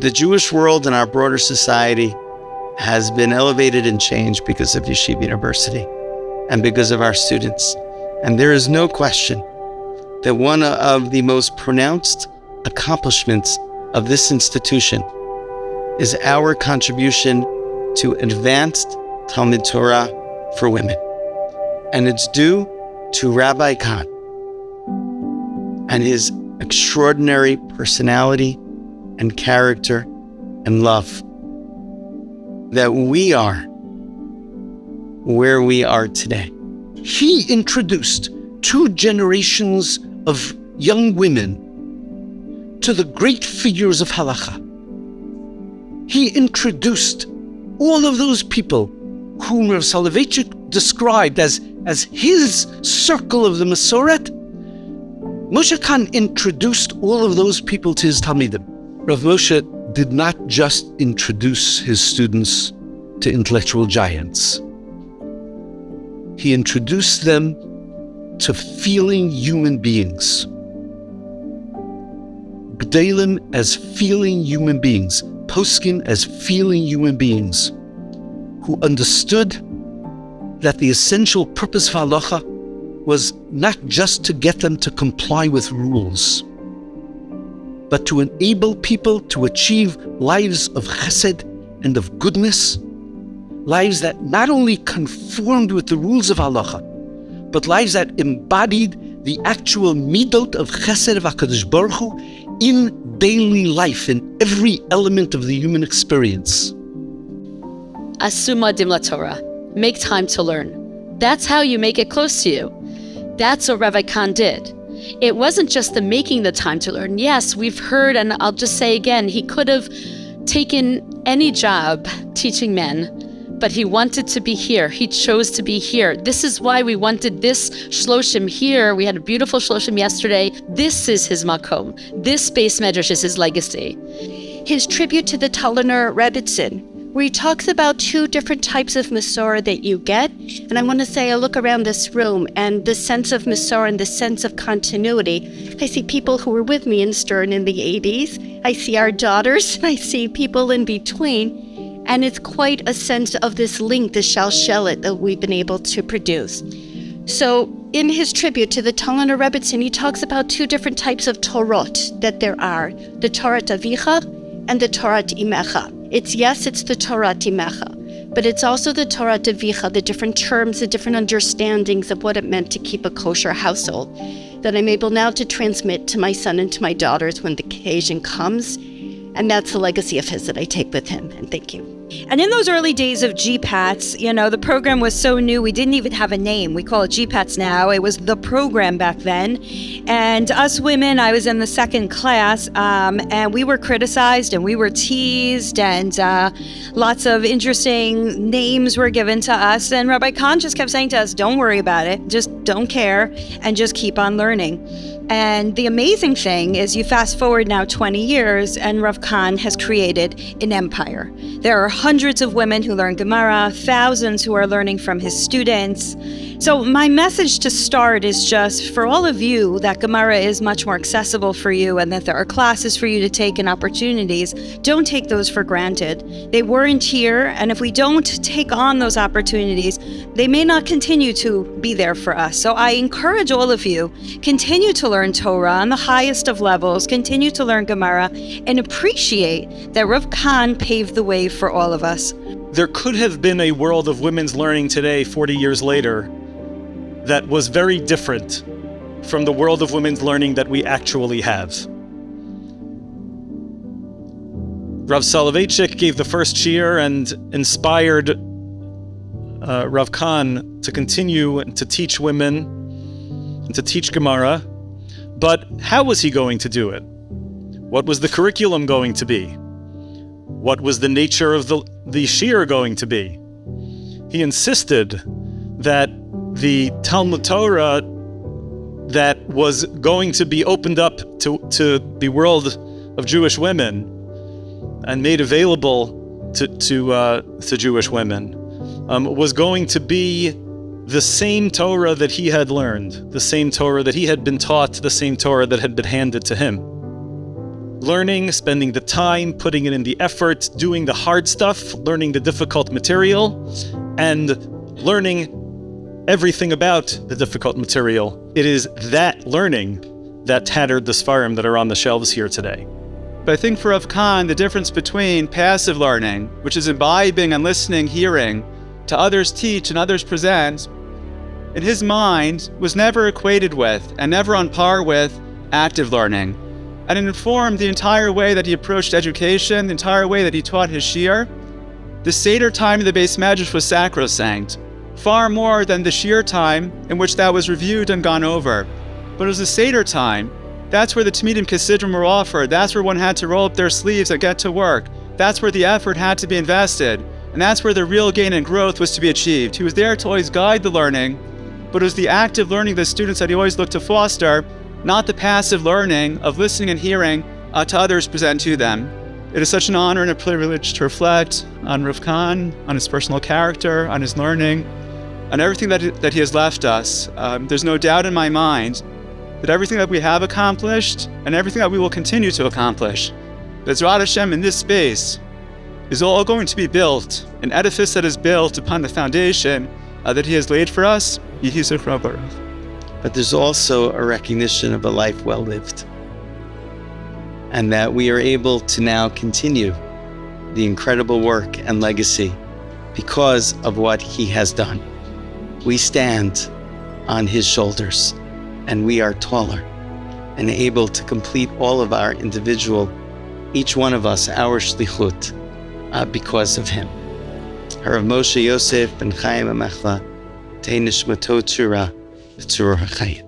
The Jewish world and our broader society has been elevated and changed because of Yeshiva University and because of our students. And there is no question that one of the most pronounced accomplishments of this institution is our contribution to advanced Talmud Torah for women. And it's due to Rabbi Kahn and his extraordinary personality and character and love that we are where we are today. He introduced 2 generations of young women to the great figures of halakha. He introduced all of those people whom Rav Soloveitchik described as his circle of the Masoret. Moshe Kahn introduced all of those people to his Talmidim. Rav Moshe did not just introduce his students to intellectual giants. He introduced them to feeling human beings. G'dalim as feeling human beings, poskim as feeling human beings, who understood that the essential purpose of halacha was not just to get them to comply with rules, but to enable people to achieve lives of chesed and of goodness, lives that not only conformed with the rules of halacha, but lives that embodied the actual midot of chesed of HaKadosh Baruch Hu in daily life, in every element of the human experience. Asu madim laTorah. Make time to learn. That's how you make it close to you. That's what Rabbi Kahn did. It wasn't just the making the time to learn. Yes, we've heard, and I'll just say again, he could have taken any job teaching men, but he wanted to be here. He chose to be here. This is why we wanted this shloshim here. We had a beautiful shloshim yesterday. This is his makom. This base medrash is his legacy. His tribute to the Talner Rebbitzin, where he talks about 2 different types of Masorah that you get. And I want to say, I look around this room and the sense of Masorah and the sense of continuity. I see people who were with me in Stern in the 80s. I see our daughters. I see people in between. And it's quite a sense of this link, the shalshelet that we've been able to produce. So in his tribute to the Talner Rebbitzin, he talks about 2 different types of Torot that there are, the Torah Avicha and the Torah Imecha. It's the Torah Imecha, but it's also the Torah Avicha, the different terms, the different understandings of what it meant to keep a kosher household that I'm able now to transmit to my son and to my daughters when the occasion comes. And that's the legacy of his that I take with him. And thank you. And in those early days of GPATS, the program was so new, we didn't even have a name. We call it GPATS now. It was the program back then. And us women, I was in the 2nd class, and we were criticized and we were teased, and lots of interesting names were given to us. And Rabbi Kahn just kept saying to us, don't worry about it. Just don't care and just keep on learning. And the amazing thing is you fast forward now 20 years and Rav Kahn has created an empire. There are hundreds of women who learn Gemara, thousands who are learning from his students. So my message to start is just for all of you that Gemara is much more accessible for you and that there are classes for you to take and opportunities. Don't take those for granted. They weren't here, and if we don't take on those opportunities, they may not continue to be there for us. So I encourage all of you, continue to learn Torah on the highest of levels, continue to learn Gemara, and appreciate that Rav Kahn paved the way for all of us. There could have been a world of women's learning today, 40 years later, that was very different from the world of women's learning that we actually have. Rav Soloveitchik gave the first shiur and inspired Rav Kahn to continue to teach women and to teach Gemara. But how was he going to do it? What was the curriculum going to be? What was the nature of the shiur going to be? He insisted that the Talmud Torah that was going to be opened up to the world of Jewish women and made available to Jewish women was going to be the same Torah that he had learned, the same Torah that he had been taught, the same Torah that had been handed to him. learning, spending the time, putting it in the effort, doing the hard stuff, learning the difficult material, and learning everything about the difficult material. It is that learning that tattered the Sfarim that are on the shelves here today. But I think for Rav Kahn, the difference between passive learning, which is imbibing and listening, hearing, to others teach and others present, in his mind was never equated with and never on par with active learning. And it informed the entire way that he approached education, the entire way that he taught his shiur. The Seder time in the Beis Medrash was sacrosanct, far more than the shiur time in which that was reviewed and gone over. But it was the Seder time. That's where the Talmidim Kesidrim were offered. That's where one had to roll up their sleeves and get to work. That's where the effort had to be invested. And that's where the real gain and growth was to be achieved. He was there to always guide the learning, but it was the active learning of the students that he always looked to foster, not the passive learning of listening and hearing to others present to them. It is such an honor and a privilege to reflect on Rav Kahn, on his personal character, on his learning, on everything that he has left us. There's no doubt in my mind that everything that we have accomplished and everything that we will continue to accomplish, B'ezrat Hashem, in this space, is all going to be built, an edifice that is built upon the foundation that he has laid for us. Yehi Zichro Baruch. But there's also a recognition of a life well lived, and that we are able to now continue the incredible work and legacy because of what he has done. We stand on his shoulders, and we are taller and able to complete all of our individual, each one of us, our shlichut, because of him. Harav Moshe Yosef ben Chaim Amechla, Tei Nishmato Tzura, V'tzura HaChayim.